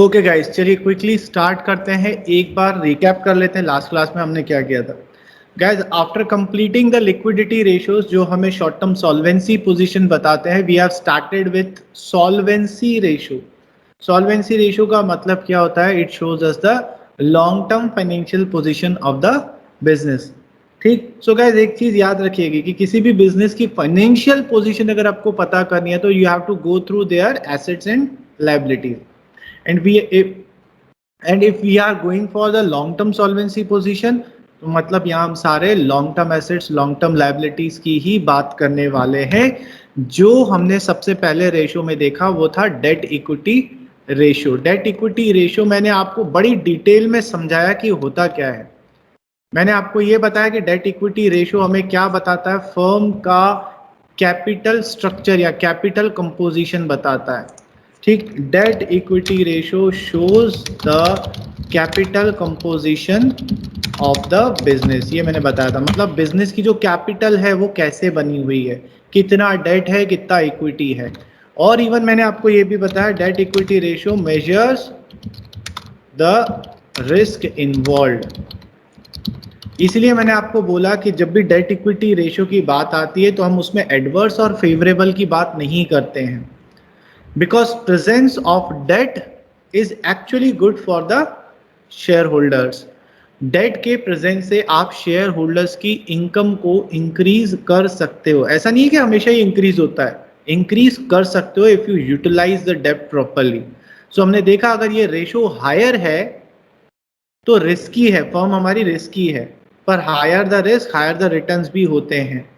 Okay guys, चलिए quickly start करते हैं। एक बार रिकैप कर लेते हैं लास्ट क्लास में हमने क्या किया था। Guys, after completing the liquidity ratios जो हमें शॉर्ट टर्म सॉल्वेंसी पोजीशन बताते हैं, we have started with solvency ratio. Solvency ratio का मतलब क्या होता है? It shows us the long term financial position of the business. ठीक। सो गाइस, एक चीज याद रखिएगा कि किसी भी बिजनेस की फाइनेंशियल पोजीशन अगर आपको पता करनी है तो you have to go through their assets and liabilities. and we if we are going for the long term solvency position, तो मतलब यहाँ हम सारे long term assets long term liabilities की ही बात करने वाले हैं। जो हमने सबसे पहले रेशियो में देखा वो था debt equity ratio. Date equity ratio मैंने आपको बड़ी डिटेल में समझाया कि होता क्या है। मैंने आपको ये बताया कि डेट इक्विटी रेशियो हमें क्या बताता है? फर्म का कैपिटल स्ट्रक्चर या कैपिटल कंपोजिशन बताता है। ठीक। Date equity ratio shows the capital composition of the business. ये मैंने बताया था, मतलब बिजनेस की जो कैपिटल है वो कैसे बनी हुई है, कितना डेट है, कितना इक्विटी है। और इवन मैंने आपको ये भी बताया date equity ratio measures the risk involved. इसलिए मैंने आपको बोला कि जब भी डेट इक्विटी रेशियो की बात आती है तो हम उसमें एडवर्स और फेवरेबल की बात नहीं करते हैं, because presence of debt is actually good for the shareholders. Debt के प्रेजेंस से आप शेयर होल्डर्स की इनकम को इंक्रीज कर सकते हो। ऐसा नहीं है कि हमेशा ही इंक्रीज होता है, इंक्रीज कर सकते हो if you utilise the debt properly. So हमने देखा अगर ये रेशियो हायर है तो रिस्की है, फर्म हमारी रिस्की है, पर higher the risk higher the returns भी होते हैं।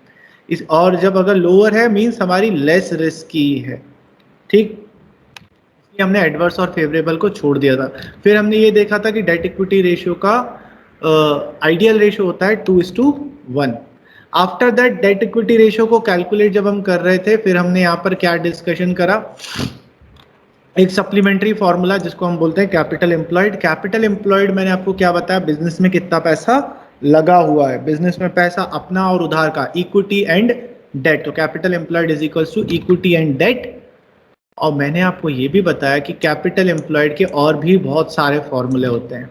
इस और जब अगर लोअर है मीन्स हमारी लेस रिस्की है। ठीक। इसलिए हमने एडवर्स और फेवरेबल को छोड़ दिया था। फिर हमने ये देखा था कि डेट इक्विटी रेशियो का आइडियल रेशियो होता है 2:1। After that date equity ratio को कैलकुलेट जब हम कर रहे थे फिर हमने यहाँ पर क्या डिस्कशन करा? एक सप्लीमेंट्री फॉर्मूला जिसको हम बोलते हैं कैपिटल एम्प्लॉयड। कैपिटल एम्प्लॉयड मैंने आपको क्या बताया? बिजनेस में कितना पैसा लगा हुआ है, बिजनेस में पैसा अपना और उधार का, इक्विटी एंड डेट। तो capital employed is equals to equity and debt. और मैंने आपको ये भी बताया कि कैपिटल एम्प्लॉयड के और भी बहुत सारे फॉर्मूले होते हैं।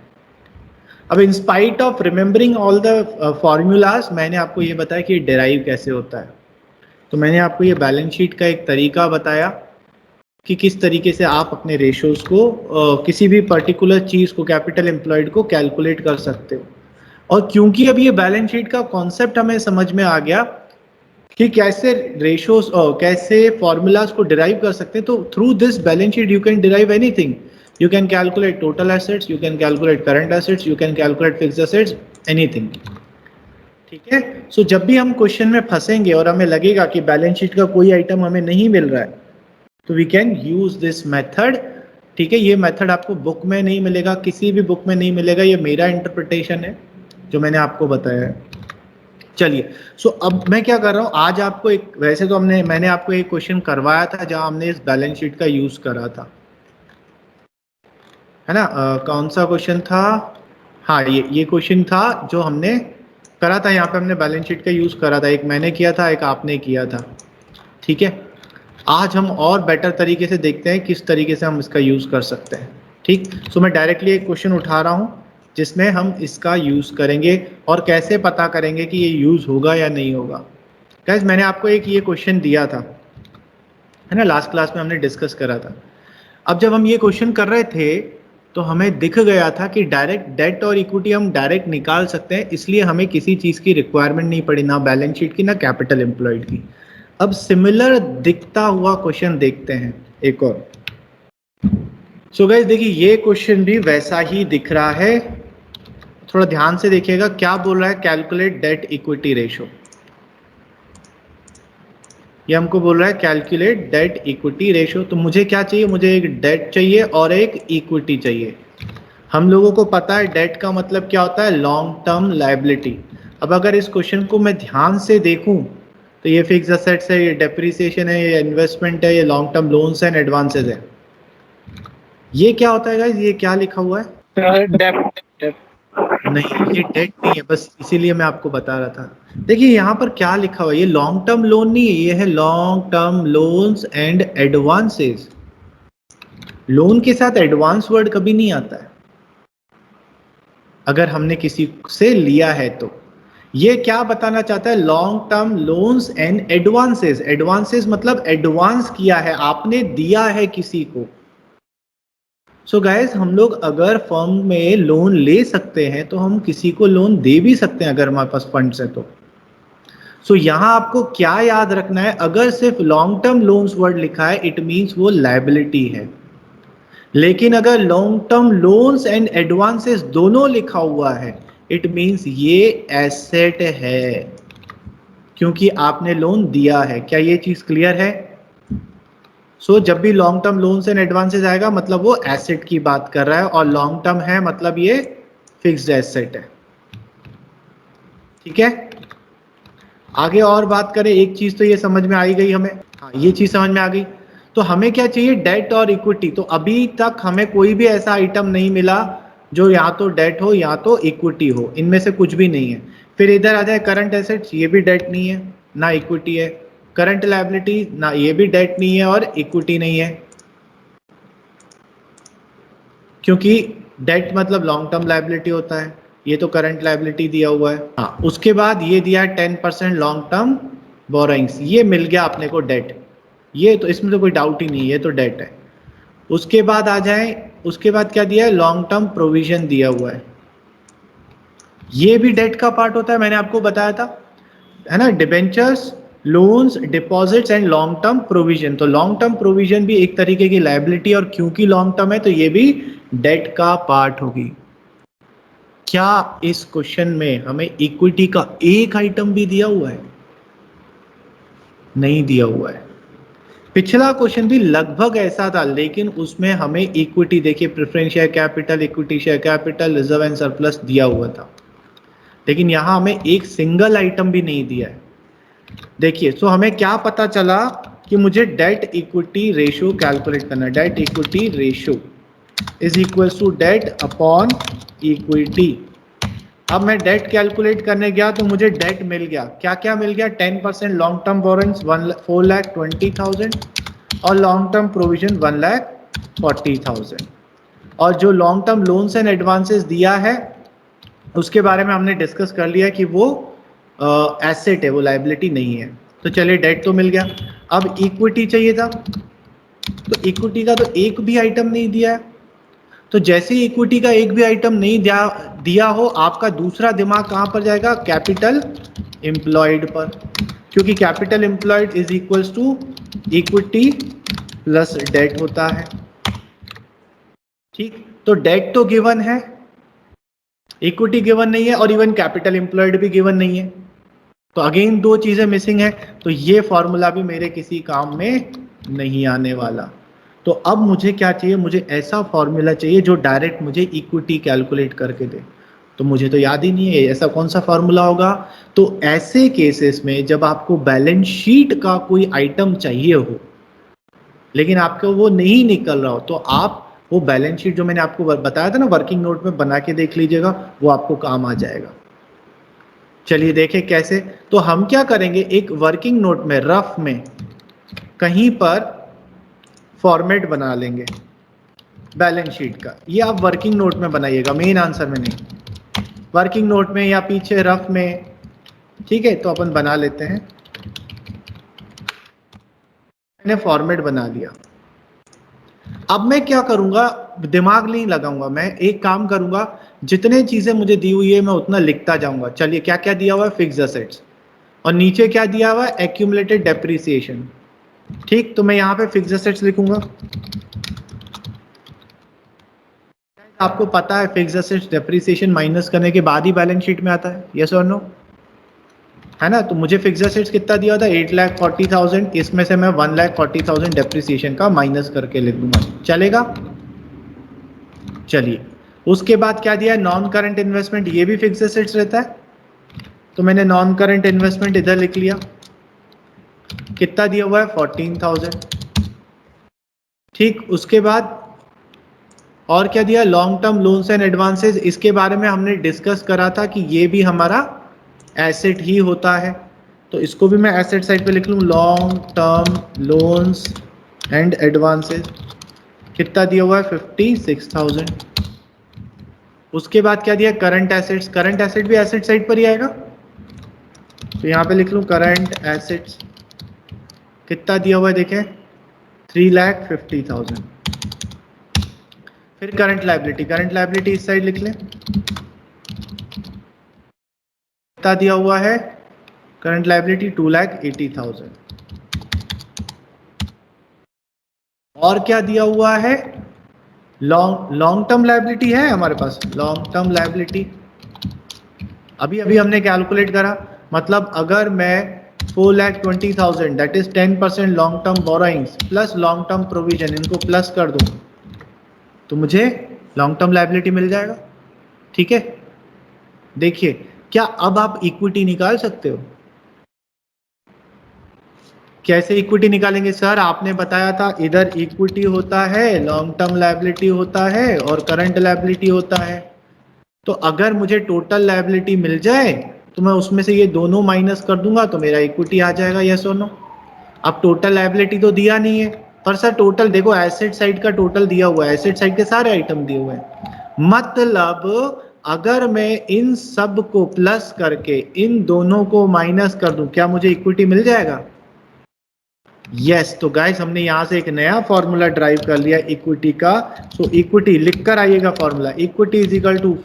अब in spite of remembering all the formulas मैंने आपको ये बताया कि डेराइव कैसे होता है। तो मैंने आपको ये बैलेंस शीट का एक तरीका बताया कि किस तरीके से आप अपने रेशियोज को किसी भी पर्टिकुलर चीज़ को कैपिटल एम्प्लॉयड को कैलकुलेट कर सकते हो। और क्योंकि अब ये बैलेंस शीट का कॉन्सेप्ट हमें समझ में आ गया कि कैसे रेशियोज कैसे फॉर्मूलाज को डिराइव कर सकते हैं, तो through this balance sheet you can derive anything. You can calculate total assets, you can calculate current assets, you can calculate fixed assets, anything. ठीक है। सो जब भी हम क्वेश्चन में फंसेंगे और हमें लगेगा कि बैलेंस शीट का कोई आइटम हमें नहीं मिल रहा है तो we can use this method. ठीक है। ये मेथड आपको बुक में नहीं मिलेगा, किसी भी बुक में नहीं मिलेगा, ये मेरा इंटरप्रिटेशन है जो मैंने आपको बताया है। चलिए, सो अब मैं क्या कर रहा हूँ, आज आपको एक, वैसे तो मैंने आपको एक क्वेश्चन करवाया था जहां हमने इस बैलेंस शीट का यूज करा था, है ना? कौन सा क्वेश्चन था? हाँ, ये क्वेश्चन था जो हमने करा था। यहाँ पे हमने बैलेंस शीट का यूज करा था, एक मैंने किया था, एक आपने किया था। ठीक है। आज हम और बेटर तरीके से देखते हैं किस तरीके से हम इसका यूज कर सकते हैं। ठीक। सो मैं डायरेक्टली एक क्वेश्चन उठा रहा हूँ जिसमें हम इसका यूज करेंगे और कैसे पता करेंगे कि ये यूज होगा या नहीं होगा। गाइस, मैंने आपको एक ये क्वेश्चन दिया था, है ना, लास्ट क्लास में हमने डिस्कस करा था। अब जब हम ये क्वेश्चन कर रहे थे तो हमें दिख गया था कि डायरेक्ट डेट और इक्विटी हम डायरेक्ट निकाल सकते हैं, इसलिए हमें किसी चीज़ की रिक्वायरमेंट नहीं पड़ी, ना बैलेंस शीट की ना कैपिटल एम्प्लॉयड की। अब सिमिलर दिखता हुआ क्वेश्चन देखते हैं एक और। सो गाइस देखिए, ये क्वेश्चन भी वैसा ही दिख रहा है, थोड़ा ध्यान से देखिएगा क्या बोल रहा है। कैलकुलेट डेट इक्विटी रेशियो, ये हमको बोल रहा है कैलकुलेट डेट इक्विटी रेशियो। तो मुझे क्या चाहिए? मुझे एक डेट चाहिए और एक इक्विटी चाहिए। हम लोगों को पता है डेट का मतलब क्या होता है? Long term liability. अब अगर इस क्वेश्चन को मैं ध्यान से देखूं तो ये फिक्स एसेट्स है, ये डेप्रिसिएशन है, ये इन्वेस्टमेंट है, ये long term loans and advances है। ये क्या होता है गाइस, ये क्या लिखा हुआ है? डेप्ट। नहीं, ये डेट नहीं है, बस इसीलिए मैं आपको बता रहा था। देखिए यहाँ पर क्या लिखा हुआ है, ये लॉन्ग टर्म लोन नहीं है, ये है long term loans and advances. Loan के साथ एडवांस वर्ड कभी नहीं आता है अगर हमने किसी से लिया है तो। ये क्या बताना चाहता है, long term loans and advances. Advances मतलब एडवांस किया है, आपने दिया है किसी को। सो गाइस, हम लोग अगर फर्म में लोन ले सकते हैं तो हम किसी को लोन दे भी सकते हैं अगर हमारे पास फंड्स है तो। सो यहां आपको क्या याद रखना है, अगर सिर्फ लॉन्ग टर्म लोन्स वर्ड लिखा है इट मींस वो लायबिलिटी है। लेकिन अगर long term loans and advances दोनों लिखा हुआ है इट मींस ये एसेट है, क्योंकि आपने लोन दिया है। क्या ये चीज क्लियर है? सो जब भी long term loans and advances आएगा मतलब वो एसेट की बात कर रहा है, और लॉन्ग टर्म है मतलब ये फिक्स्ड एसेट है। ठीक है, आगे और बात करें, एक चीज तो ये समझ में आई गई हमें, हाँ ये चीज समझ में आ गई। तो हमें क्या चाहिए, डेट और इक्विटी। तो अभी तक हमें कोई भी ऐसा आइटम नहीं मिला जो या तो डेट हो या तो इक्विटी हो, इनमें से कुछ भी नहीं है। फिर इधर आ जाए करंट एसेट्स, ये भी डेट नहीं है ना इक्विटी है। करंट लायबिलिटी ना, ये भी डेट नहीं है और इक्विटी नहीं है, क्योंकि डेट मतलब लॉन्ग टर्म लायबिलिटी होता है, ये तो करंट लायबिलिटी दिया हुआ है। हाँ, उसके बाद ये दिया है 10% लॉन्ग टर्म बोरोइंग्स, ये मिल गया अपने को डेट, ये तो इसमें तो कोई डाउट ही नहीं है, ये तो डेट है। उसके बाद आ जाए, उसके बाद क्या दिया है, लॉन्ग टर्म प्रोविजन दिया हुआ है, ये भी डेट का पार्ट होता है, मैंने आपको बताया था, है ना। Debentures, loans, deposits and long term provision. तो लॉन्ग टर्म प्रोविजन भी एक तरीके की लायबिलिटी, और क्योंकि लॉन्ग टर्म है तो ये भी डेट का पार्ट होगी। क्या इस क्वेश्चन में हमें इक्विटी का एक आइटम भी दिया हुआ है? नहीं दिया हुआ है। पिछला क्वेश्चन भी लगभग ऐसा था, लेकिन उसमें हमें इक्विटी, देखिए preference share capital, equity share capital, reserve and surplus दिया हुआ था, लेकिन यहां हमें एक सिंगल आइटम भी नहीं दिया है। देखिए, सो हमें क्या पता चला कि मुझे डेट इक्विटी रेशियो कैलकुलेट करना है। Debt equity ratio is equal to debt upon equity. अब मैं डेट कैलकुलेट करने गया तो मुझे डेट मिल गया, क्या क्या मिल गया, 10% लॉन्ग टर्म बोरोइंग्स 4,20,000 और लॉन्ग टर्म प्रोविजन 1,40,000। और जो long term loans and advances दिया है उसके बारे में हमने डिस्कस कर लिया कि वो एसेट है, वो लायबिलिटी नहीं है। तो चलिए, डेट तो मिल गया। अब इक्विटी चाहिए था, तो इक्विटी का तो एक भी आइटम नहीं दिया है। तो जैसे ही इक्विटी का एक भी आइटम नहीं दिया हो, आपका दूसरा दिमाग कहां पर जाएगा, कैपिटल एम्प्लॉयड पर, क्योंकि capital employed is equals to equity plus debt होता है। ठीक, तो डेट तो गिवन है, इक्विटी गिवन नहीं है, और इवन कैपिटल एम्प्लॉयड भी गिवन नहीं है। तो अगेन दो चीजें मिसिंग है, तो ये फॉर्मूला भी मेरे किसी काम में नहीं आने वाला। तो अब मुझे क्या चाहिए, मुझे ऐसा फॉर्मूला चाहिए जो डायरेक्ट मुझे इक्विटी कैलकुलेट करके दे। तो मुझे तो याद ही नहीं है ऐसा कौन सा फॉर्मूला होगा। तो ऐसे केसेस में जब आपको बैलेंस शीट का कोई आइटम चाहिए हो लेकिन आपको वो नहीं निकल रहा हो, तो आप वो बैलेंस शीट जो मैंने आपको बताया था ना वर्किंग नोट में, बना के देख लीजिएगा, वो आपको काम आ जाएगा। चलिए देखें कैसे। तो हम क्या करेंगे, एक वर्किंग नोट में रफ में कहीं पर फॉर्मेट बना लेंगे बैलेंस शीट का। ये आप वर्किंग नोट में बनाइएगा, मेन आंसर में नहीं, वर्किंग नोट में या पीछे रफ में। ठीक है, तो अपन बना लेते हैं। मैंने फॉर्मेट बना लिया। अब मैं क्या करूंगा, दिमाग नहीं लगाऊंगा, मैं एक काम करूंगा, जितने चीजें मुझे दी हुई है मैं उतना लिखता जाऊंगा। चलिए, क्या क्या दिया हुआ है, फिक्स असेट्स, और नीचे क्या दिया हुआ है, एक्यूमुलेटेड डेप्रिसिएशन। ठीक, तो मैं यहाँ पे फिक्स असेट्स लिखूंगा। आपको पता है फिक्स असेट्स डेप्रिसिएशन माइनस करने के बाद ही बैलेंस शीट में आता है, यस और नो, है ना। तो मुझे फिक्स असेट्स कितना दिया था, 8,40,000, इसमें से मैं 1,40,000 डेप्रिसिएशन का माइनस करके लिख दूंगा, चलेगा। चलिए, उसके बाद क्या दिया है, नॉन करंट इन्वेस्टमेंट, ये भी फिक्स एसेट्स रहता है, तो मैंने नॉन करंट इन्वेस्टमेंट इधर लिख लिया। कितना दिया हुआ है, 14,000। ठीक, उसके बाद और क्या दिया, long term loans and advances, इसके बारे में हमने डिस्कस करा था कि ये भी हमारा एसेट ही होता है, तो इसको भी मैं एसेट साइड पे लिख लूँ, long term loans and advances. कितना दिया हुआ है, 56,000। उसके बाद क्या दिया, करंट एसेट्स, करंट एसेट भी एसेट साइड पर ही आएगा, तो यहाँ पे लिख लूँ करंट एसेट्स। कितना दिया हुआ है देखें, 3,50,000। फिर करंट लायबिलिटी, करंट लायबिलिटी इस साइड लिख लें, कितना दिया हुआ है, करंट लायबिलिटी 2,80,000। और क्या दिया हुआ है, लॉन्ग टर्म लायबिलिटी है हमारे पास, लॉन्ग टर्म लायबिलिटी अभी अभी हमने कैलकुलेट करा, मतलब अगर मैं 4,20,000 that is 10% long term borrowings plus long term provision, इनको प्लस कर दूं तो मुझे लॉन्ग टर्म लायबिलिटी मिल जाएगा। ठीक है, देखिए क्या अब आप इक्विटी निकाल सकते हो? कैसे इक्विटी निकालेंगे सर, आपने बताया था इधर इक्विटी होता है, लॉन्ग टर्म लायबिलिटी होता है और करंट लायबिलिटी होता है। तो अगर मुझे टोटल लायबिलिटी मिल जाए तो मैं उसमें से ये दोनों माइनस कर दूंगा तो मेरा इक्विटी आ जाएगा, यस और नो। अब टोटल लायबिलिटी तो दिया नहीं है, पर सर टोटल देखो एसेट साइड का टोटल दिया हुआ है, एसेट साइड के सारे आइटम दिए हुए हैं, मतलब अगर मैं इन सब को प्लस करके इन दोनों को माइनस कर दूं क्या मुझे इक्विटी मिल जाएगा? यस। तो गाइस हमने यहां से एक नया फॉर्मूला ड्राइव कर लिया इक्विटी का। सो इक्विटी लिखकर आइएगा formula, equity is equal to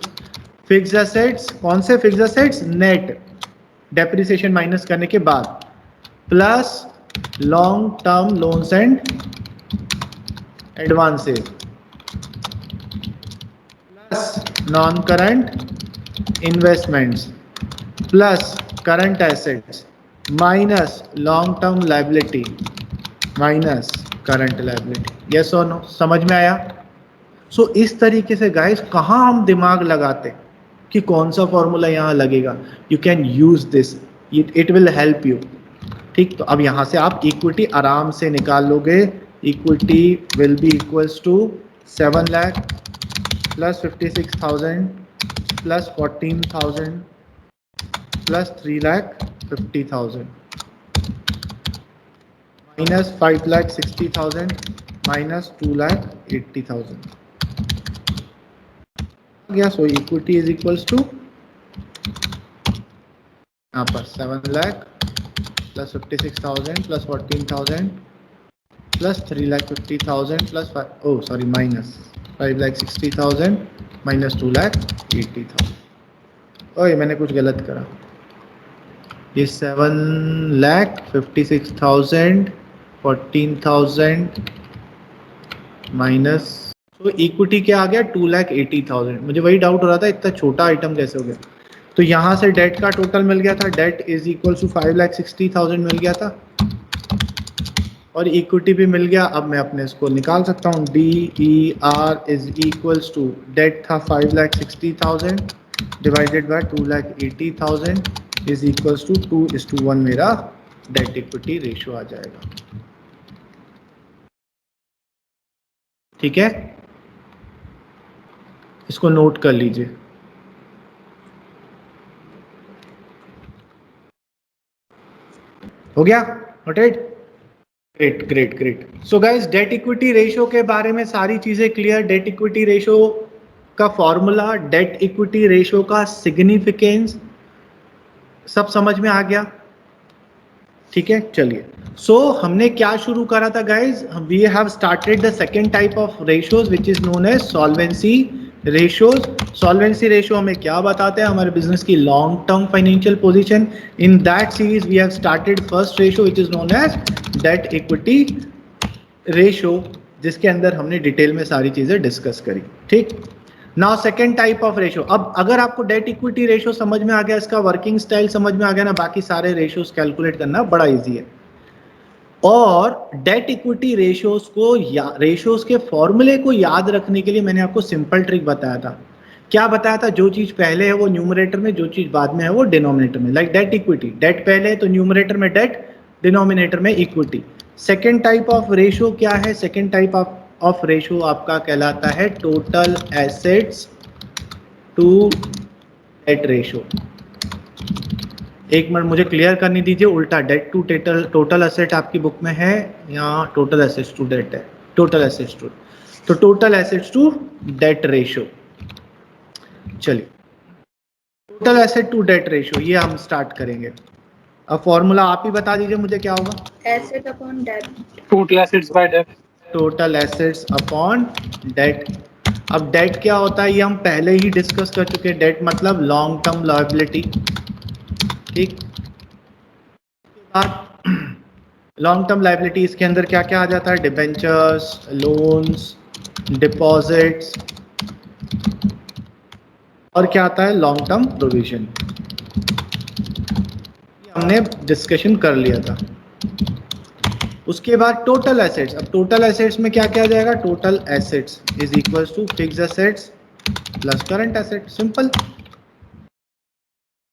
fix assets, कौन से fix assets, net depreciation minus करने के बाद, plus long term loans and advances, plus non current investments, plus current assets, minus long term liability, minus current liability. Yes और no, समझ में आया? सो इस तरीके से गाइस कहाँ हम दिमाग लगाते कि कौन सा फॉर्मूला यहाँ लगेगा, you can use this, it will help you. ठीक, तो अब यहाँ से आप इक्विटी आराम से निकाल लोगे, equity will be equals to 7 lakh plus 56,000 plus 14,000 plus 3,50,000 minus 5,60,000 minus 2,80,000 गया। So equity is equals to यहाँ पर 7 lakh plus 56,000 plus 14,000 plus 3,50,000 plus minus 5,60,000 minus 2,80,000। ओए मैंने कुछ गलत करा, ये 7,56,000 14,000 माइनस, तो इक्विटी क्या आ गया 2,80,000। मुझे वही डाउट हो रहा था इतना छोटा आइटम कैसे हो गया। तो यहाँ से डेट का टोटल मिल गया था, डेट इज इक्वल टू 5,60,000 मिल गया था और इक्विटी भी मिल गया। अब मैं अपने इसको निकाल सकता हूँ, DER is equals to, debt था 5,60,000 divided by 2,80,000 is equals to 2:1 मेरा डेट इक्विटी रेशियो आ जाएगा। ठीक है, इसको नोट कर लीजिए। हो गया noted? Great great great. So guys date equity ratio के बारे में सारी चीजें क्लियर, डेट इक्विटी रेशियो का फॉर्मूला, डेट इक्विटी रेशियो का सिग्निफिकेंस सब समझ में आ गया? ठीक है, चलिए। सो हमने क्या शुरू करा था guys, we have started the second type of ratios which is known as solvency ratios. Solvency ratio हमें क्या बताते हैं, हमारे बिजनेस की long term financial position. In that series we have started first ratio which is known as debt equity ratio, जिसके अंदर हमने detail में सारी चीजें डिस्कस करी। ठीक, now second type of ratio. अब अगर आपको डेट इक्विटी रेशियो समझ में आ गया, इसका वर्किंग स्टाइल समझ में आ गया ना, बाकी सारे रेशियोज कैलकुलेट करना बड़ा इजी है। और डेट इक्विटी रेशियोज को रेशियोज के फॉर्मूले को याद रखने के लिए मैंने आपको सिंपल ट्रिक बताया था। क्या बताया था, जो चीज पहले है वो न्यूमरेटर में, जो चीज बाद में है वो डिनोमिनेटर में। लाइक डेट इक्विटी, डेट पहले है तो न्यूमरेटर में डेट, डिनोमिनेटर में equity. Second type of ratio क्या है, second type of of ratio आपका कहलाता है total assets to debt ratio. एक मिनट मुझे क्लियर करने दीजिए, उल्टा डेट टू टोटल एसेट आपकी बुक में है, यहाँ टोटल एसेट्स टू डेट है, टोटल एसेट्स टू, तो total assets to debt ratio. चलिए total asset to debt ratio ये हम स्टार्ट करेंगे। अब फॉर्मूला आप ही बता दीजिए मुझे क्या होगा। Asset upon debt, total assets by debt, total assets upon debt. अब डेट क्या होता है ये हम पहले ही डिस्कस कर चुके हैं। डेट मतलब लॉन्ग टर्म लायबिलिटी, ठीक। लॉन्ग टर्म लायबिलिटी इसके अंदर क्या क्या आ जाता है, डिबेंचर्स, लोन्स, डिपॉजिट्स, और क्या आता है लॉन्ग टर्म प्रोविजन। हमने डिस्कशन कर लिया था। उसके बाद टोटल एसेट्स। अब टोटल एसेट्स में क्या क्या आ जाएगा, total assets is equals to fixed assets plus current asset, simple.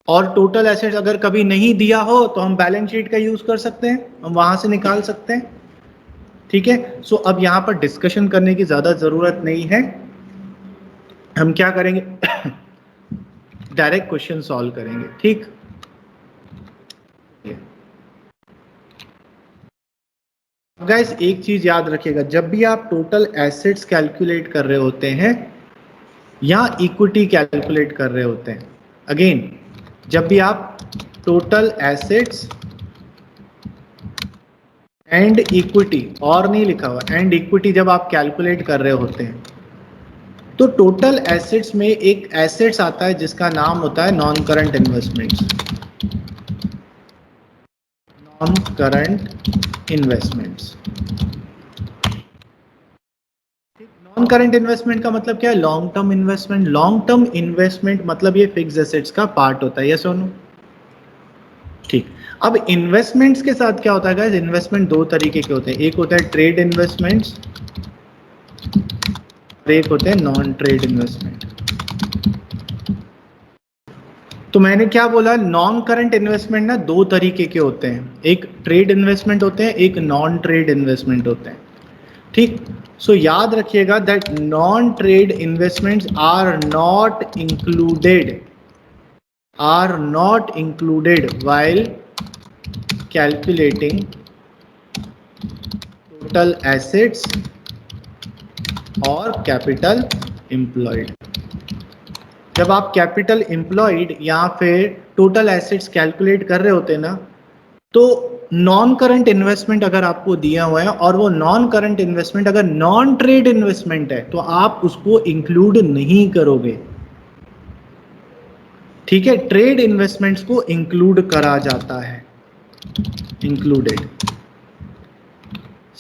और टोटल एसेट्स अगर कभी नहीं दिया हो तो हम बैलेंस शीट का यूज कर सकते हैं, हम वहां से निकाल सकते हैं, ठीक है। सो अब यहां पर डिस्कशन करने की ज्यादा जरूरत नहीं है, हम क्या करेंगे डायरेक्ट क्वेश्चन सॉल्व करेंगे, ठीक। गाइस एक चीज याद रखिएगा, जब भी आप टोटल एसेट्स कैलकुलेट कर रहे होते हैं या इक्विटी कैलकुलेट कर रहे होते हैं, अगेन जब भी आप टोटल एसेट्स एंड इक्विटी, और नहीं लिखा हुआ, एंड इक्विटी जब आप कैलकुलेट कर रहे होते हैं तो टोटल एसेट्स में एक एसेट्स आता है जिसका नाम होता है non current investments. Non current investments, non current investment का मतलब क्या है, long term investment. Long term investment मतलब ये फिक्स्ड एसेट्स का पार्ट होता है, यस और नो, ठीक। अब इन्वेस्टमेंट्स के साथ क्या होता है गाइस, इन्वेस्टमेंट दो तरीके के होते हैं, एक होता है ट्रेड इन्वेस्टमेंट्स और एक होते हैं नॉन ट्रेड इन्वेस्टमेंट। तो मैंने क्या बोला, नॉन करंट इन्वेस्टमेंट ना दो तरीके के होते हैं, एक ट्रेड इन्वेस्टमेंट होते हैं, एक नॉन ट्रेड इन्वेस्टमेंट होते हैं, ठीक। सो याद रखिएगा that non trade investments are not included while calculating total assets और कैपिटल एम्प्लॉयड। जब आप कैपिटल एम्प्लॉयड या फिर टोटल एसेट्स कैलकुलेट कर रहे होते हैं ना, तो नॉन करंट इन्वेस्टमेंट अगर आपको दिया हुआ है और वो नॉन करंट इन्वेस्टमेंट अगर नॉन ट्रेड इन्वेस्टमेंट है तो आप उसको इंक्लूड नहीं करोगे, ठीक है। ट्रेड इन्वेस्टमेंट्स को इंक्लूड करा जाता है, इंक्लूडेड।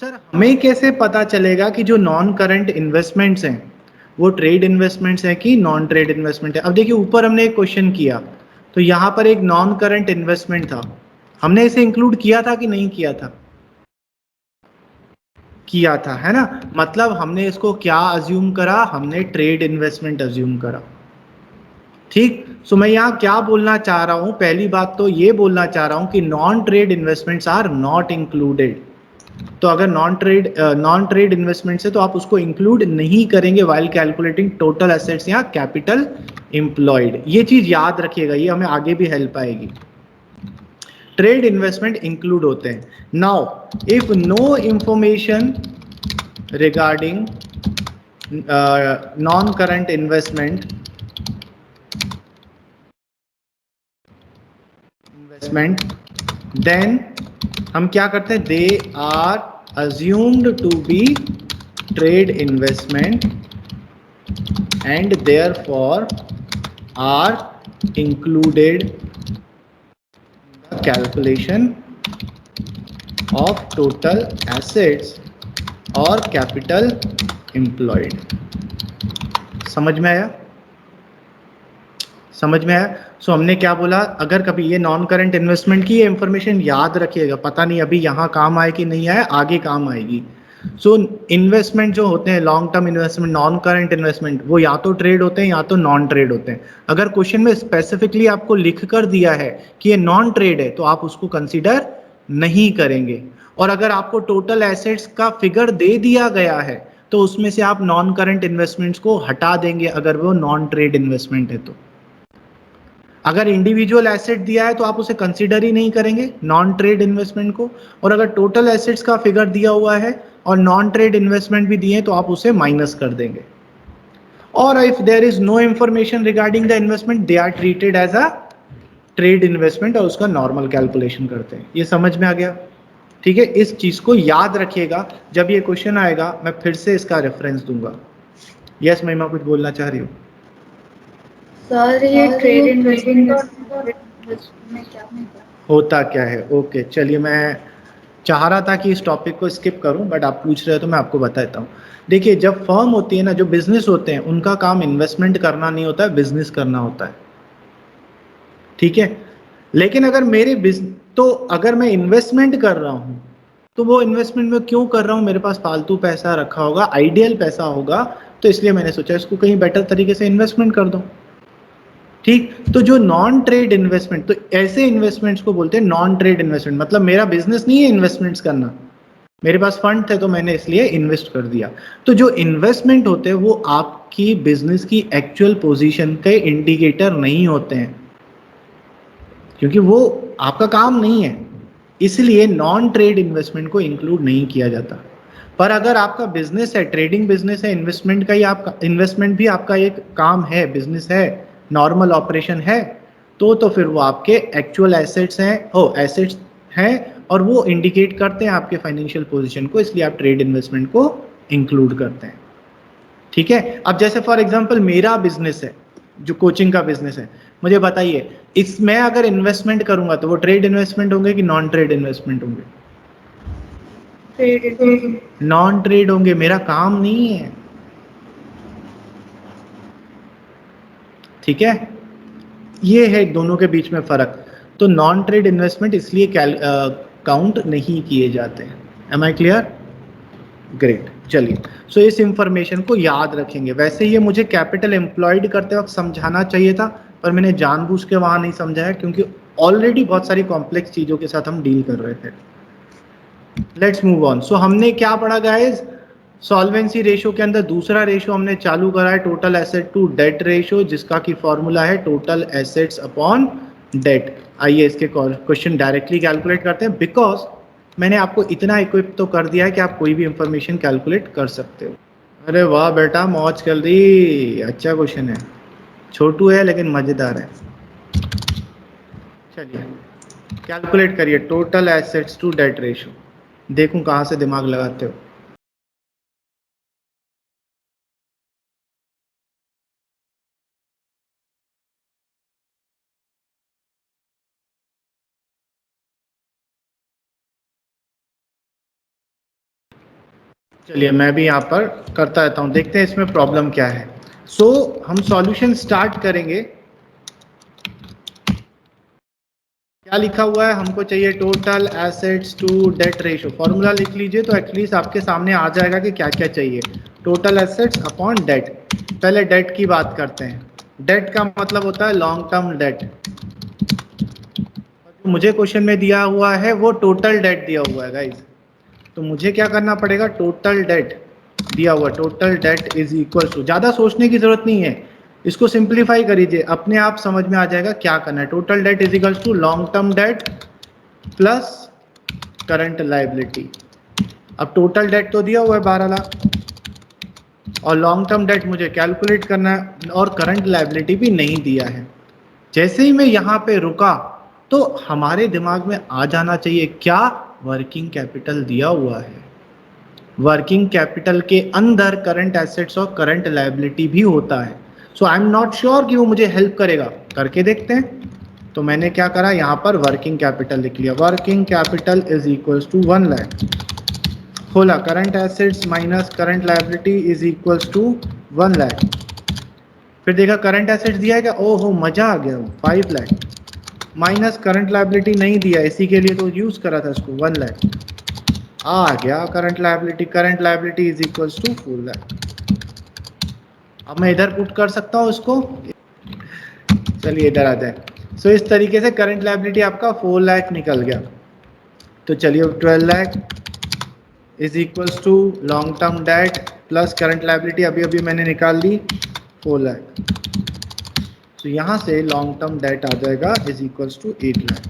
सर हमें कैसे पता चलेगा कि जो नॉन करंट इन्वेस्टमेंट्स हैं वो ट्रेड इन्वेस्टमेंट्स हैं कि नॉन ट्रेड इन्वेस्टमेंट है। अब देखिए ऊपर हमने एक क्वेश्चन किया तो यहां पर एक नॉन करंट इन्वेस्टमेंट था, हमने इसे इंक्लूड किया था कि नहीं किया था, किया था, है ना। मतलब हमने इसको क्या अज्यूम करा, हमने ट्रेड इन्वेस्टमेंट अज्यूम करा, ठीक। सो मैं यहाँ क्या बोलना चाह रहा हूं, पहली बात तो ये बोलना चाह रहा हूं कि non trade investments are not included. तो अगर नॉन ट्रेड इन्वेस्टमेंट्स है तो आप उसको इंक्लूड नहीं करेंगे व्हाइल कैलकुलेटिंग टोटल एसेट्स या कैपिटल एम्प्लॉयड। ये चीज याद रखिएगा, ये हमें आगे भी हेल्प आएगी। ट्रेड इन्वेस्टमेंट इंक्लूड होते हैं। Now if no information regarding non current investment then हम क्या करते हैं, they are assumed to be trade investment and therefore are included in the calculation of total assets और capital employed। समझ में आया, समझ में आया। सो हमने क्या बोला, अगर कभी ये नॉन करंट इन्वेस्टमेंट की ये इंफॉर्मेशन याद रखिएगा, पता नहीं अभी यहाँ काम आए कि नहीं आए, आगे काम आएगी। सो इन्वेस्टमेंट जो होते हैं long term investment, non current investment, वो या तो ट्रेड होते हैं या तो नॉन ट्रेड होते हैं। अगर क्वेश्चन में स्पेसिफिकली आपको लिख कर दिया है कि ये नॉन ट्रेड है तो आप उसको कंसिडर नहीं करेंगे, और अगर आपको टोटल एसेट्स का फिगर दे दिया गया है तो उसमें से आप नॉन करंट इन्वेस्टमेंट्स को हटा देंगे अगर वो नॉन ट्रेड इन्वेस्टमेंट है तो। अगर इंडिविजुअल एसेट दिया है तो आप उसे कंसीडर ही नहीं करेंगे नॉन ट्रेड इन्वेस्टमेंट को, और अगर टोटल एसेट्स का फिगर दिया हुआ है और नॉन ट्रेड इन्वेस्टमेंट भी दिए तो आप उसे माइनस कर देंगे। और if there is no information regarding the investment they are treated as a trade investment और उसका नॉर्मल कैलकुलेशन करते हैं। ये समझ में आ गया? ठीक है, इस चीज को याद रखिएगा, जब ये क्वेश्चन आएगा मैं फिर से इसका रेफरेंस दूंगा। यस महिमा, कुछ बोलना चाह रही हो? सर ये ट्रेड इन्वेस्टमेंट और में क्या होता क्या है? ओके चलिए, मैं चाह रहा था कि इस टॉपिक को स्किप करूं बट आप पूछ रहे हो तो मैं आपको बता देता हूं। देखिए, जब फर्म होती है ना, जो बिजनेस होते हैं उनका काम इन्वेस्टमेंट करना नहीं होता है, बिजनेस करना होता है। ठीक है, लेकिन अगर मेरे बिजनेस, तो अगर मैं इन्वेस्टमेंट कर रहा हूं तो वो इन्वेस्टमेंट में क्यों कर रहा हूं? मेरे पास फालतू पैसा रखा होगा, आइडियल पैसा होगा, तो इसलिए मैंने सोचा इसको कहीं बेटर तरीके से इन्वेस्टमेंट कर दूं। ठीक, तो जो नॉन ट्रेड इन्वेस्टमेंट, तो ऐसे इन्वेस्टमेंट्स को बोलते हैं नॉन ट्रेड इन्वेस्टमेंट। मतलब मेरा बिजनेस नहीं है इन्वेस्टमेंट्स करना, मेरे पास फंड थे तो मैंने इसलिए इन्वेस्ट कर दिया। तो जो इन्वेस्टमेंट होते हैं वो आपकी बिजनेस की एक्चुअल पोजीशन के इंडिकेटर नहीं होते हैं, क्योंकि वो आपका काम नहीं है, इसलिए नॉन ट्रेड इन्वेस्टमेंट को इंक्लूड नहीं किया जाता। पर अगर आपका बिजनेस है, ट्रेडिंग बिजनेस है, इन्वेस्टमेंट का ही आपका इन्वेस्टमेंट भी आपका एक काम है, बिजनेस है, नॉर्मल ऑपरेशन है, तो फिर वो आपके एक्चुअल एसेट्स हैं, एसेट्स हैं, और वो इंडिकेट करते हैं आपके फाइनेंशियल पोजीशन को, इसलिए आप ट्रेड इन्वेस्टमेंट को इंक्लूड करते हैं। ठीक है, अब जैसे फॉर एग्जांपल मेरा बिजनेस है, जो कोचिंग का बिजनेस है, मुझे बताइए इसमें अगर इन्वेस्टमेंट करूंगा तो वो ट्रेड इन्वेस्टमेंट होंगे कि नॉन ट्रेड इन्वेस्टमेंट होंगे? नॉन ट्रेड होंगे, मेरा काम नहीं है। ठीक है, ये है दोनों के बीच में फर्क। तो नॉन ट्रेड इन्वेस्टमेंट इसलिए काउंट नहीं किए जाते हैं। M I clear? ग्रेट, चलिए, सो इस इंफॉर्मेशन को याद रखेंगे। वैसे ये मुझे कैपिटल एम्प्लॉयड करते वक्त समझाना चाहिए था, पर मैंने जानबूझ के वहां नहीं समझाया, क्योंकि ऑलरेडी बहुत सारी कॉम्प्लेक्स चीजों के साथ हम डील कर रहे थे। Let's move on. सो हमने क्या पढ़ा गाइस? सॉल्वेंसी रेशियो के अंदर दूसरा रेशियो हमने चालू करा है, total asset to debt ratio, जिसका की फॉर्मूला है टोटल एसेट्स अपॉन डेट। आइए इसके क्वेश्चन डायरेक्टली कैलकुलेट करते हैं, बिकॉज मैंने आपको इतना इक्विप तो कर दिया है कि आप कोई भी इंफॉर्मेशन कैलकुलेट कर सकते हो। अरे वाह बेटा, मौज कर रही, अच्छा क्वेश्चन है, छोटू है लेकिन मजेदार है। चलिए कैलकुलेट करिए total assets to debt ratio, देखूं कहां से दिमाग लगाते हो। चलिए मैं भी यहाँ पर करता रहता हूँ, देखते हैं इसमें प्रॉब्लम क्या है। सो हम सॉल्यूशन स्टार्ट करेंगे। क्या लिखा हुआ है? हमको चाहिए total assets to debt ratio. Formula लिख लीजिए तो एटलीस्ट आपके सामने आ जाएगा कि क्या क्या चाहिए। Total assets upon debt. पहले डेट की बात करते हैं। डेट का मतलब होता है लॉन्ग टर्म डेट। मुझे क्वेश्चन में दिया हुआ है वो टोटल डेट दिया हुआ है गाइस, तो मुझे क्या करना पड़ेगा? टोटल डेट दिया हुआ, total debt is equal to, ज्यादा सोचने की जरूरत नहीं है, इसको सिंप्लीफाई करिए, अपने आप समझ में आ जाएगा क्या करना है। Total debt is equal to long term debt plus current liability. अब टोटल डेट तो दिया हुआ है 12 लाख, और लॉन्ग टर्म डेट मुझे कैलकुलेट करना है, और करंट लायबिलिटी भी नहीं दिया है। जैसे ही मैं यहाँ पे रुका तो हमारे दिमाग में आ जाना चाहिए क्या? वर्किंग कैपिटल दिया हुआ है, वर्किंग कैपिटल के अंदर करंट एसेट्स और करंट लायबिलिटी भी होता है। सो आई एम नॉट श्योर कि वो मुझे हेल्प करेगा, करके देखते हैं। तो मैंने क्या करा, यहाँ पर वर्किंग कैपिटल लिख लिया। Working capital is equals to 1 lakh, खोला current assets minus current liability is equals to 1 lakh. फिर देखा करंट एसेट्स दिया है क्या? ओहो मजा आ गया, 5 लाख माइनस करंट लायबिलिटी नहीं दिया, इसी के लिए तो यूज करा था इसको, 1 लाख आ गया current liability is equals to 4 lakh. अब मैं इधर पुट कर सकता हूँ इसको, चलिए इधर आ जाए। सो इस तरीके से करंट लायबिलिटी आपका 4 लाख निकल गया। तो चलिए 12 lakh is equals to long term debt plus current liability अभी अभी मैंने निकाल ली 4 लाख। तो यहाँ से लॉन्ग टर्म डेट आ जाएगा इज इक्वल्स टू 8 लाख।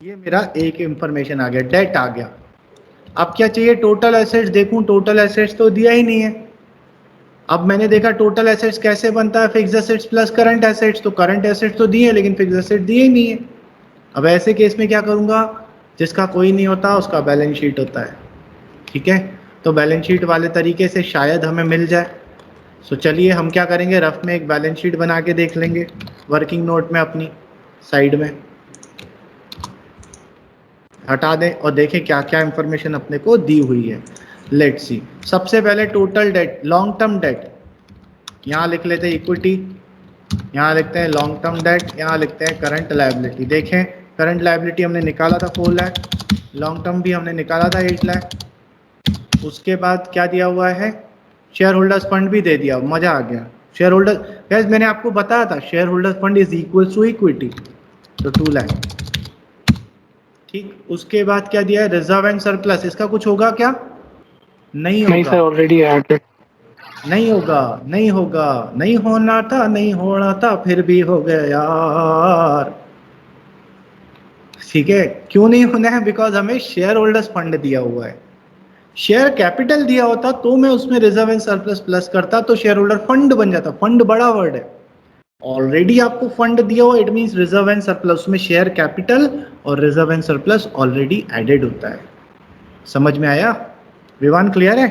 ये मेरा एक इंफॉर्मेशन आ गया, डेट आ गया। अब क्या चाहिए, टोटल एसेट्स देखूं, टोटल एसेट्स तो दिया ही नहीं है। अब मैंने देखा टोटल एसेट्स कैसे बनता है, fix assets plus current assets, तो करंट एसेट्स तो दिए लेकिन फिक्स एसेट दिए ही नहीं है। अब ऐसे केस में क्या करूंगा, जिसका कोई नहीं होता उसका बैलेंस शीट होता है, ठीक है। तो बैलेंस शीट वाले तरीके से शायद हमें मिल जाए। सो चलिए हम क्या करेंगे, रफ में एक बैलेंस शीट बना के देख लेंगे वर्किंग नोट में अपनी साइड में हटा दें और देखें क्या क्या इंफॉर्मेशन अपने को दी हुई है। लेट्स सी, सबसे पहले total date, long term date, यहाँ लिख लेते हैं इक्विटी, यहाँ लिखते हैं लॉन्ग टर्म डेट, यहाँ लिखते हैं करंट लायबिलिटी। देखें करंट लायबिलिटी हमने निकाला था 4 लाख, लॉन्ग टर्म भी हमने निकाला था 8 लाख। उसके बाद क्या दिया हुआ है, शेयर होल्डर्स फंड भी दे दिया, मजा आ गया। शेयर होल्डर गैस मैंने आपको बताया था shareholders fund is equal to equity, तो 2 लाख, ठीक। उसके बाद क्या दिया है, रिजर्व एंड सरप्लस, इसका कुछ होगा क्या, नहीं होगा, नहीं सर, ऑलरेडी एडेड। नहीं होगा, नहीं होगा, नहीं होना था, नहीं होना था, फिर भी हो गया यार, ठीक है। क्यों नहीं होना है, बिकॉज हमें शेयर होल्डर्स फंड दिया हुआ है। शेयर कैपिटल दिया होता तो मैं उसमें रिजर्व एंड सरप्लस प्लस करता तो शेयर होल्डर फंड बन जाता। फंड बड़ा वर्ड है, ऑलरेडी आपको फंड दिया हो, it means reserve and surplus में शेयर कैपिटल और reserve and surplus already added होता है। समझ में आया विवान, क्लियर है?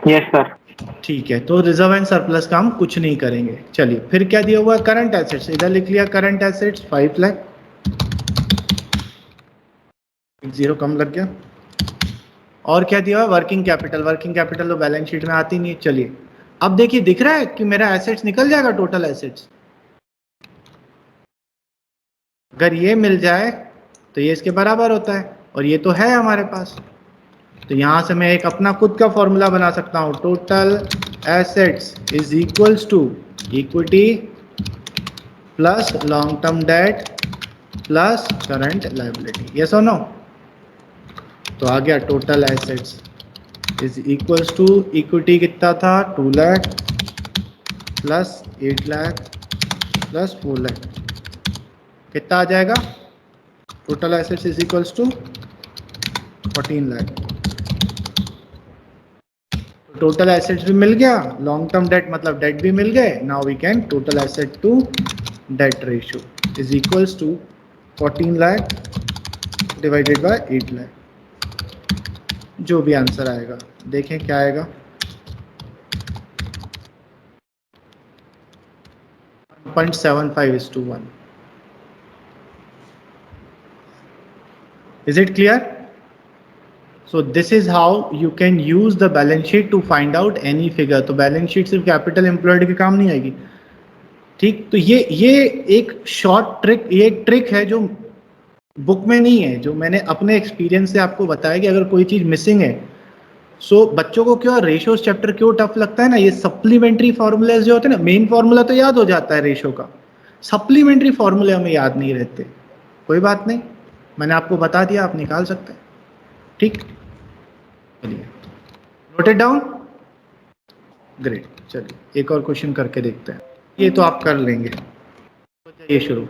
Yes sir. ठीक है, तो रिजर्व एंड सरप्लस का हम कुछ नहीं करेंगे। चलिए फिर क्या दिया हुआ है, करंट एसेट्स, इधर लिख लिया करंट एसेट्स 5 लाख, 0 कम लग गया। और क्या दिया हुआ है, वर्किंग कैपिटल, वर्किंग कैपिटल तो बैलेंस शीट में आती नहीं है। चलिए अब देखिए दिख रहा है कि मेरा एसेट्स निकल जाएगा, टोटल एसेट्स अगर ये मिल जाए तो ये इसके बराबर होता है, और ये तो है हमारे पास। तो यहां से मैं एक अपना खुद का फॉर्मूला बना सकता हूं, total assets is equals to equity plus long term debt plus current liability, yes और नो। तो आ गया total assets is equals to equity कितना था 2 लाख प्लस 8 लाख प्लस 4 लाख, कितना आ जाएगा, total assets is equals to 14 lakh. Total assets भी मिल गया, लॉन्ग टर्म डेट मतलब डेट भी मिल गए। Now we can total asset to debt ratio is equals to 14 lakh divided by 8 lakh, जो भी आंसर आएगा देखें क्या आएगा, 1.75:1। Is it clear? So this is how you can use the balance sheet to find out any figure। तो balance sheet सिर्फ capital employed के काम नहीं आएगी, ठीक। तो ये एक शॉर्ट ट्रिक, ये एक ट्रिक है जो बुक में नहीं है, जो मैंने अपने एक्सपीरियंस से आपको बताया कि अगर कोई चीज़ मिसिंग है। सो बच्चों को क्यों रेशियोज चैप्टर क्यों टफ लगता है ना, ये सप्लीमेंट्री फार्मूलेज जो होते हैं ना, मेन फार्मूला तो याद हो जाता है रेशियो का, सप्लीमेंट्री फार्मूले हमें याद नहीं रहते। कोई बात नहीं, मैंने आपको बता दिया, आप निकाल सकते हैं, ठीक। चलिए नोटेड डाउन, ग्रेट। चलिए एक और क्वेश्चन करके देखते हैं, ये तो आप कर लेंगे। ये शुरू,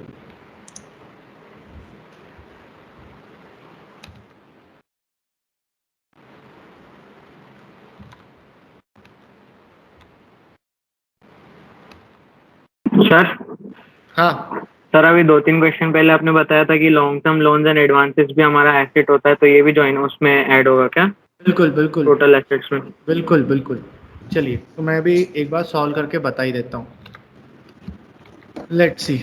सर हाँ सर अभी 2-3 क्वेश्चन पहले आपने बताया था कि long term loans and advances भी हमारा एसेट होता है, तो ये भी ज्वाइन उसमें ऐड होगा क्या, बिल्कुल बिल्कुल टोटल एसेट्स में? बिल्कुल बिल्कुल। चलिए तो मैं भी एक बार सॉल्व करके बता ही देता हूँ। लेट्स सी,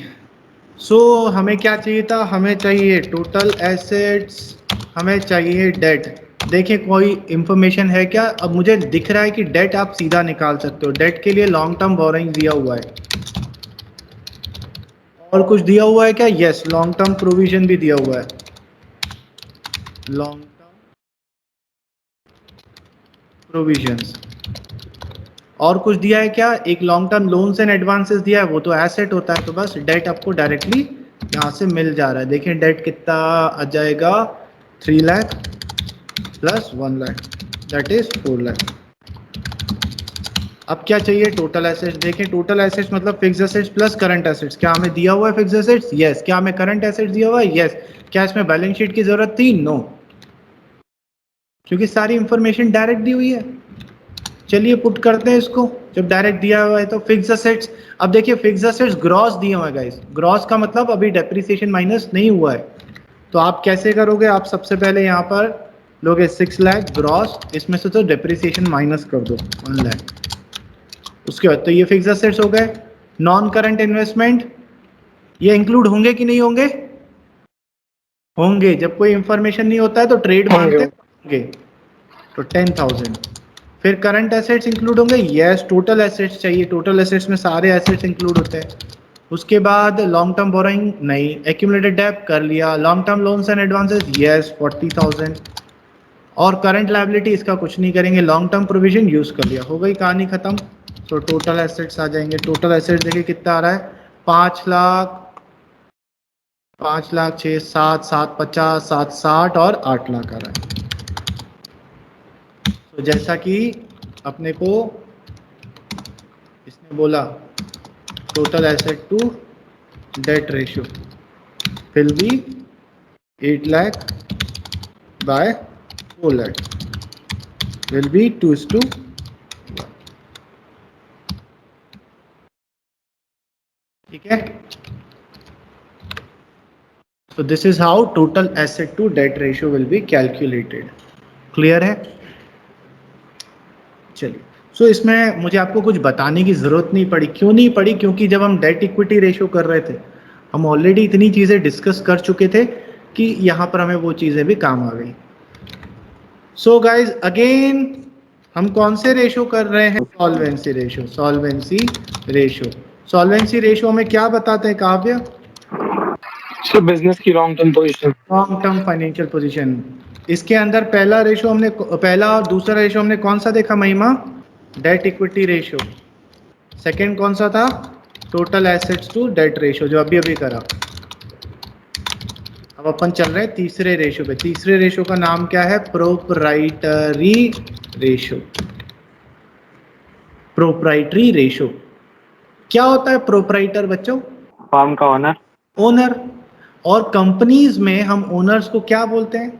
सो हमें क्या चाहिए था, हमें चाहिए टोटल एसेट्स, हमें चाहिए डेट। देखिए कोई इंफॉर्मेशन है क्या, अब मुझे दिख रहा है कि डेट आप सीधा निकाल सकते हो, डेट के लिए लॉन्ग टर्म बोरोइंग दिया हुआ है, और कुछ दिया हुआ है क्या, यस लॉन्ग टर्म प्रोविजन भी दिया हुआ है, लॉन्ग टर्म प्रोविजंस। और कुछ दिया है क्या, एक long term loans and advances दिया है, वो तो एसेट होता है, तो बस डेट आपको डायरेक्टली यहाँ से मिल जा रहा है। देखिए डेट कितना आ जाएगा, 3 lakh plus 1 lakh that is 4 lakh. अब क्या चाहिए, टोटल एसेट्स। देखें टोटल एसेट्स मतलब fix assets plus current assets. क्या हमें दिया हुआ है फिक्स एसेट्स? यस। क्या हमें करंट एसेट्स दिया हुआ है? यस। क्या इसमें बैलेंस शीट की जरूरत थी? नो, क्योंकि सारी इंफॉर्मेशन डायरेक्ट दी हुई है। चलिए पुट करते हैं इसको, जब डायरेक्ट दिया हुआ है तो फिक्स एसेट्स। अब देखिए फिक्स एसेट्स ग्रॉस दिए हुए हैं गाइस, ग्रॉस का मतलब अभी डेप्रिसिएशन माइनस नहीं हुआ है। तो आप कैसे करोगे, आप सबसे पहले यहाँ पर लोगे 6 लाख ग्रॉस, इसमें से तो डेप्रिसिएशन माइनस कर दो 1 लाख। उसके बाद तो ये फिक्स एसेट्स हो गए। नॉन करंट इन्वेस्टमेंट ये इंक्लूड होंगे कि नहीं होंगे? होंगे। जब कोई इंफॉर्मेशन नहीं होता है तो ट्रेड मानते होंगे, तो 10,000। फिर करंट एसेट्स इंक्लूड होंगे, यस। टोटल एसेट्स चाहिए, टोटल एसेट्स में सारे एसेट्स इंक्लूड होते हैं। उसके बाद लॉन्ग टर्म बोरोइंग नहीं, एक्यूमुलेटेड डेट कर लिया। Long term loans and advances yes 40,000। और करंट लायबिलिटी इसका कुछ नहीं करेंगे, लॉन्ग टर्म प्रोविजन यूज कर लिया, हो गई कहानी खत्म। तो टोटल एसेट्स आ जाएंगे। टोटल एसेट्स देखिए कितना आ रहा है, 5 लाख, 5 लाख 6, 7, 7, 50, 7, 60 और 8 लाख आ रहा है। तो जैसा कि अपने को इसने बोला, total asset to debt ratio will be 8 lakh by 4 lakh will be 2:1. ठीक है। So this is how total asset to debt ratio will be calculated. Clear है? चलिए, सो इसमें मुझे आपको कुछ बताने की जरूरत नहीं पड़ी। क्यों नहीं पड़ी? क्योंकि जब हम डेट इक्विटी रेशियो कर रहे थे हम ऑलरेडी इतनी चीजें डिस्कस कर चुके थे कि यहां पर हमें वो चीजें भी काम आ गई। सो गाइज अगेन हम कौन से रेशियो कर रहे हैं? Solvency ratio. Solvency ratio, solvency ratio में क्या बताते हैं काव्य? बिजनेस की long term position, long term financial position. इसके अंदर पहला रेशियो हमने, पहला और दूसरा रेशियो हमने कौन सा देखा महिमा? Date equity ratio. सेकंड कौन सा था? Total assets to debt ratio, जो अभी अभी करा। अब अपन चल रहे हैं तीसरे रेशियो पे। तीसरे रेशियो का नाम क्या है? Proprietary ratio. प्रोप्राइटरी रेशियो क्या होता है? प्रोप्राइटर बच्चों, फर्म का ओनर। ओनर। और कंपनीज में हम ओनर्स को क्या बोलते हैं?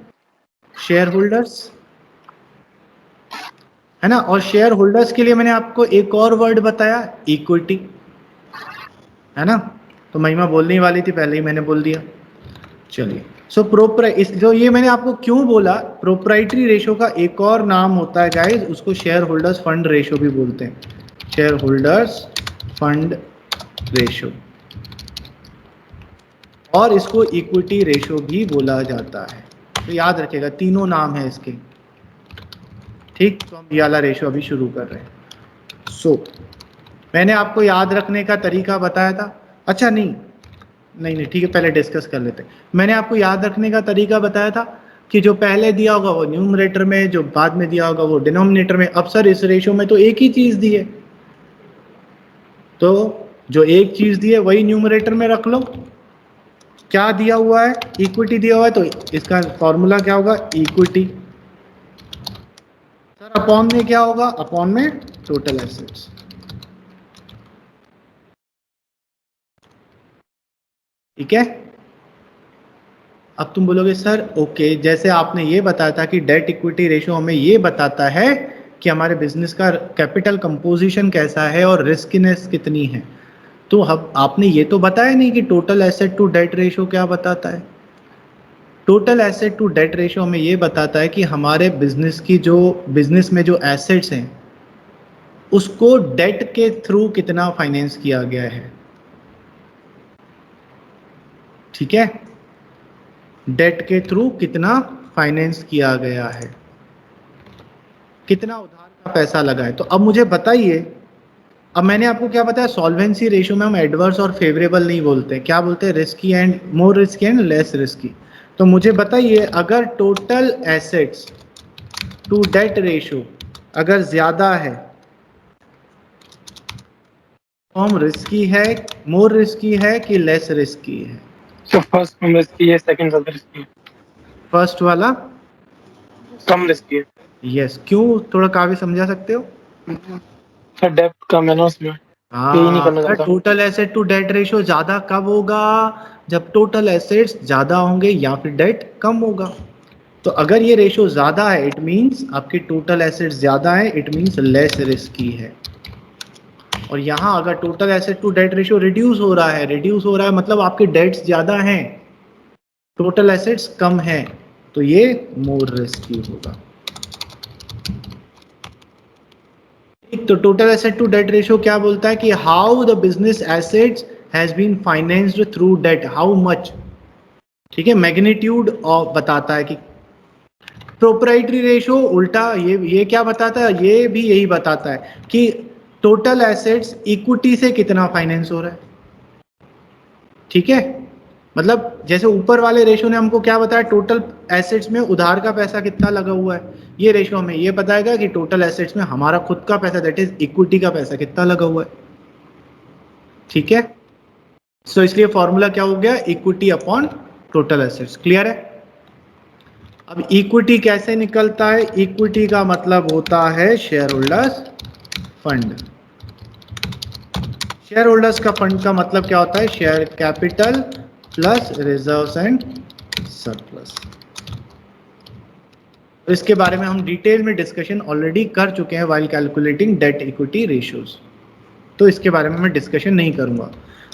शेयर होल्डर्स, है ना। और शेयर होल्डर्स के लिए मैंने आपको एक और वर्ड बताया, इक्विटी, है ना। तो महिमा बोलने वाली थी, पहले ही मैंने बोल दिया। चलिए, सो जो ये मैंने आपको क्यों बोला, प्रोप्राइटरी रेशियो का एक और नाम होता है गाइस, उसको शेयर होल्डर्स फंड रेशियो भी बोलते हैं। शेयर होल्डर्स फंड रेशियो, और इसको इक्विटी रेशियो भी बोला जाता है। तो याद रखिएगा, तीनों नाम है इसके। ठीक, तो हम ये वाला रेशियो अभी शुरू कर रहे हैं। सो मैंने आपको याद रखने का तरीका बताया था। अच्छा नहीं, ठीक है, पहले डिस्कस कर लेते हैं। मैंने आपको याद रखने का तरीका बताया था कि जो पहले दिया होगा वो न्यूमरेटर में, जो बाद में दिया होगा वो डिनोमिनेटर में। अब सर इस रेशियो में तो एक ही चीज दी है, तो जो एक चीज दी है वही न्यूमरेटर में रख लो। क्या दिया हुआ है? इक्विटी दिया हुआ है, तो इसका फॉर्मूला क्या होगा? इक्विटी। सर अपॉन में क्या होगा? अपॉन में टोटल एसेट्स। ठीक है। अब तुम बोलोगे सर ओके, जैसे आपने ये बताया था कि डेट इक्विटी रेशियो हमें ये बताता है कि हमारे बिजनेस का कैपिटल कंपोजिशन कैसा है और रिस्कीनेस कितनी है, तो अब आपने ये तो बताया नहीं कि total asset to debt ratio क्या बताता है। Total asset to debt ratio हमें ये बताता है कि हमारे बिजनेस की जो बिजनेस में जो एसेट्स हैं उसको डेट के थ्रू कितना फाइनेंस किया गया है। ठीक है, डेट के थ्रू कितना फाइनेंस किया गया है, कितना उधार का पैसा लगा है। तो अब मुझे बताइए, अब मैंने आपको क्या बताया, सॉल्वेंसी रेशियो में हम एडवर्स और फेवरेबल नहीं बोलते, क्या बोलते हैं? Risky and more risky and less risky. तो मुझे बताइए, अगर total assets to debt ratio अगर ज्यादा है तो हम रिस्की है, मोर रिस्की है कि लेस रिस्की है? सो फर्स्ट कम रिस्की है, सेकंड ज्यादा रिस्की है। फर्स्ट वाला कम रिस्की है। यस। क्यों? थोड़ा काफी समझा सकते हो? सर डेप्थ कम है ना उसमें, पे ही नहीं करना हाँ, चाहता। Total asset to debt ratio ज्यादा कब होगा? जब टोटल एसेट्स ज्यादा होंगे या फिर डेट कम होगा। तो अगर ये रेशियो ज्यादा है इट मींस आपकी टोटल एसेट्स ज्यादा है, इट मींस लेस रिस्की है। और यहाँ अगर total asset to debt ratio reduce हो रहा है मतलब आपके डेट्स ज्यादा हैं, टोटल एसेट्स कम हैं, तो ये मोर रिस्की होगा। तो total asset to debt ratio क्या बोलता है कि how the business assets has been financed through debt, how much, ठीक है, मैग्नीट्यूड ऑफ बताता है। कि प्रोप्राइटरी रेशियो उल्टा ये क्या बताता है, ये भी यही बताता है कि टोटल एसेट्स इक्विटी से कितना फाइनेंस हो रहा है, ठीक है। मतलब जैसे ऊपर वाले रेशियो ने हमको क्या बताया, टोटल एसेट्स में उधार का पैसा कितना लगा हुआ है, ये रेशियो हमें ये बताएगा कि टोटल एसेट्स में हमारा खुद का पैसा दैट इज इक्विटी का पैसा कितना लगा हुआ है, ठीक है। सो इसलिए फॉर्मूला क्या हो गया, equity upon total assets. Clear है? अब इक्विटी कैसे निकलता है? इक्विटी का मतलब होता है share holders fund. Share holders का फंड का मतलब क्या होता है, share capital plus reserves and surplus. इसके बारे में हम डिटेल में डिस्कशन ऑलरेडी कर चुके हैं while calculating debt equity ratios, तो इसके बारे में मैं डिस्कशन नहीं करूंगा।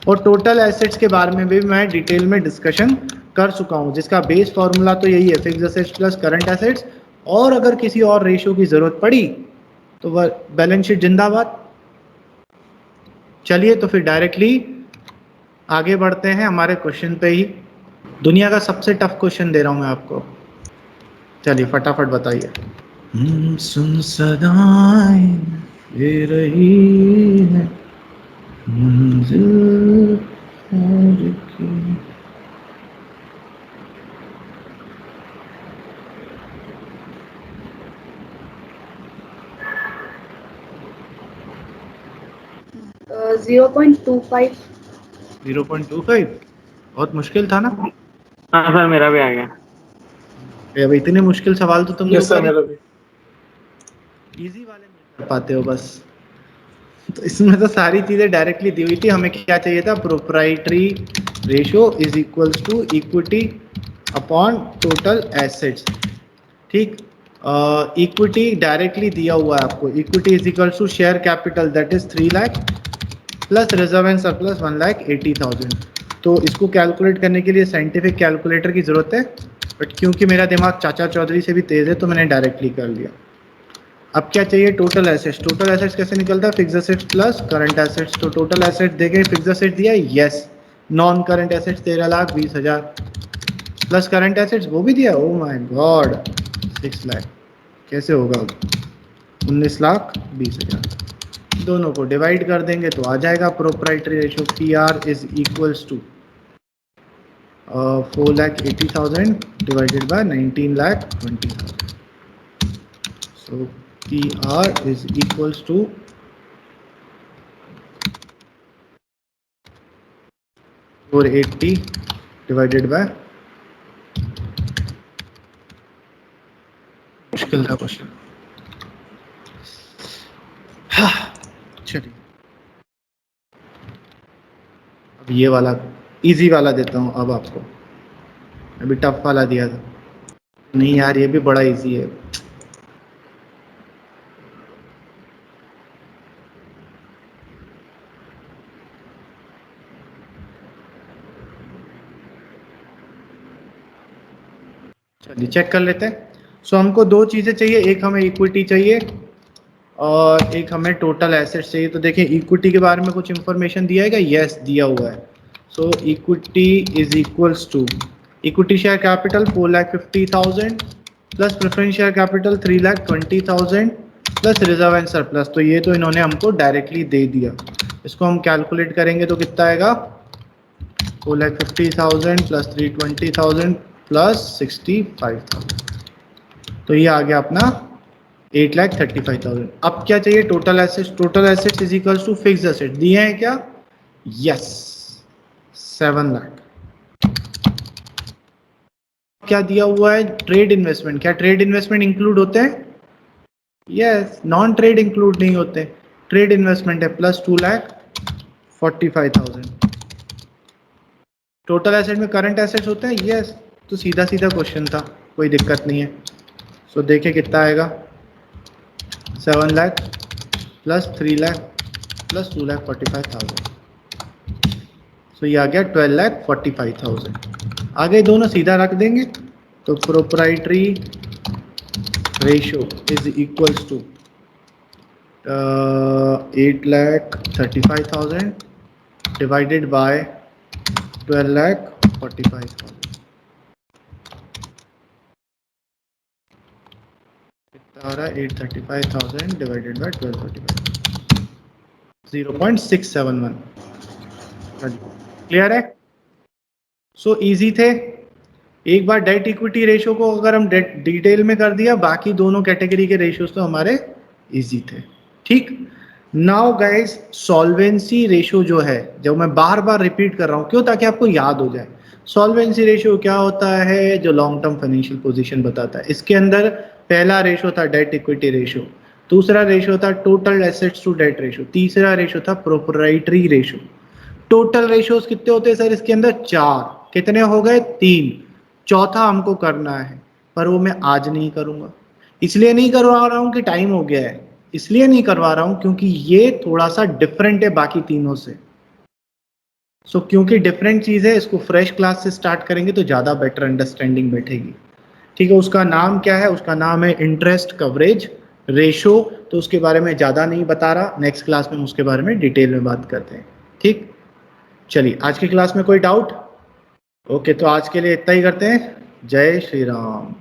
और टोटल एसेट्स के बारे में भी मैं डिटेल में डिस्कशन कर चुका हूं, जिसका बेस फॉर्मूला तो यही है, fixed assets plus current assets. और अगर किसी और रेशियो की जरूरत पड़ी तो वह बैलेंस शीट जिंदाबाद। चलिए तो फिर डायरेक्टली आगे बढ़ते हैं हमारे क्वेश्चन पे ही। दुनिया का सबसे टफ क्वेश्चन दे रहा हूं मैं आपको, चलिए फटाफट बताइए। सुन सदाएं दे रही है मंजिल प्यार की। Uh, 0.25. 0.25 बहुत मुश्किल था ना? हाँ सर, मेरा भी आ गया। अब इतने मुश्किल सवाल तो तुम यस लोग सर, मेरा भी। इजी वाले नहीं कर पाते हो बस। तो इसमें तो सारी चीजें डायरेक्टली दी हुई थी, हमें क्या चाहिए था, proprietary ratio is equals to equity upon total assets, ठीक। इक्विटी डायरेक्टली दिया हुआ है आपको, equity is equals to share capital that is 3 lakh plus reserve and surplus 1,80,000। तो इसको कैलकुलेट करने के लिए साइंटिफिक कैलकुलेटर की जरूरत है, बट क्योंकि मेरा दिमाग चाचा चौधरी से भी तेज है तो मैंने डायरेक्टली कर लिया। अब क्या चाहिए, टोटल एसेट्स। टोटल एसेट्स कैसे निकलता है, fixed assets plus current assets. तो टोटल एसेट्स देखे, फिक्स्ड एसेट्स दिया yes, non current assets 13,20,000 plus current assets वो भी दिया, ओ माय गॉड 6 लाख। कैसे होगा, 19,20,000। दोनों को डिवाइड कर देंगे तो आ जाएगा proprietary ratio, P R is equals to 4,80,000 divided by 19,20,000। So PR is equals to 480 divided by, मुश्किल था क्वेश्चन। चलिए अब ये वाला इजी वाला देता हूँ अब आपको, अभी टफ वाला दिया था। नहीं यार ये भी बड़ा इजी है। चलिए चेक कर लेते हैं। सो हमको दो चीज़ें चाहिए, एक हमें इक्विटी चाहिए और एक हमें टोटल एसेट्स चाहिए। तो देखिए इक्विटी के बारे में कुछ इंफॉर्मेशन दिया है क्या, यस दिया हुआ है। So equity is equals to equity share capital 4,50,000 plus preference share capital 3,20,000 plus reserve and surplus. तो ये तो इन्होंने हमको डायरेक्टली दे दिया, इसको हम कैलकुलेट करेंगे तो कितना आएगा, 4,50,000 प्लस 320,000 प्लस 65,000। तो ये आ गया अपना 8,35,000। अब क्या चाहिए, total assets. Total assets is equals to fixed asset दिए हैं क्या, यस 7 लाख। क्या दिया हुआ है, ट्रेड इन्वेस्टमेंट। क्या ट्रेड इन्वेस्टमेंट इंक्लूड होते हैं, यस। नॉन ट्रेड इंक्लूड नहीं होते। ट्रेड इन्वेस्टमेंट है प्लस 2,45,000। टोटल एसेट में करंट एसेट्स होते हैं, यस, तो सीधा सीधा क्वेश्चन था, कोई दिक्कत नहीं है। सो देखिए कितना आएगा, 7 लाख प्लस 3 लाख प्लस 2,45,000, सो ये आ गया 12,45,000। आगे दोनों सीधा रख देंगे तो proprietary ratio is equals to 8,35,000 divided by 12,45,000। कितना आ रहा है, 835,000 डिवाइडेड बाय 1245, 0.671। क्लियर है? सो इजी थे। एक बार डेट इक्विटी रेशो को अगर हम डिटेल में कर दिया, बाकी दोनों कैटेगरी के रेशियोज तो हमारे इजी थे। ठीक, नाउ गाइस सॉल्वेंसी रेशो जो है, जब मैं बार बार रिपीट कर रहा हूं, क्यों? ताकि आपको याद हो जाए। सॉल्वेंसी रेशो क्या होता है? जो लॉन्ग टर्म फाइनेंशियल पोजीशन बताता है। इसके अंदर पहला रेशो था डेट इक्विटी रेशो, दूसरा रेशो था total assets to debt ratio, तीसरा रेशो था प्रोप्राइटरी रेशो। टोटल रेशोज कितने होते हैं सर इसके अंदर? 4। कितने हो गए? 3। चौथा हमको करना है, पर वो मैं आज नहीं करूंगा। इसलिए नहीं करवा रहा हूं कि टाइम हो गया है, इसलिए नहीं करवा रहा हूं क्योंकि ये थोड़ा सा डिफरेंट है बाकी तीनों से। सो क्योंकि डिफरेंट चीज है, इसको फ्रेश क्लास से स्टार्ट करेंगे तो ज्यादा बेटर अंडरस्टैंडिंग बैठेगी। ठीक है, उसका नाम क्या है? उसका नाम है इंटरेस्ट कवरेज रेशो। तो उसके बारे में ज्यादा नहीं बता रहा, नेक्स्ट क्लास में उसके बारे में डिटेल में बात करते हैं। ठीक, चलिए आज की क्लास में कोई डाउट? ओके, तो आज के लिए इतना ही करते हैं। जय श्री राम।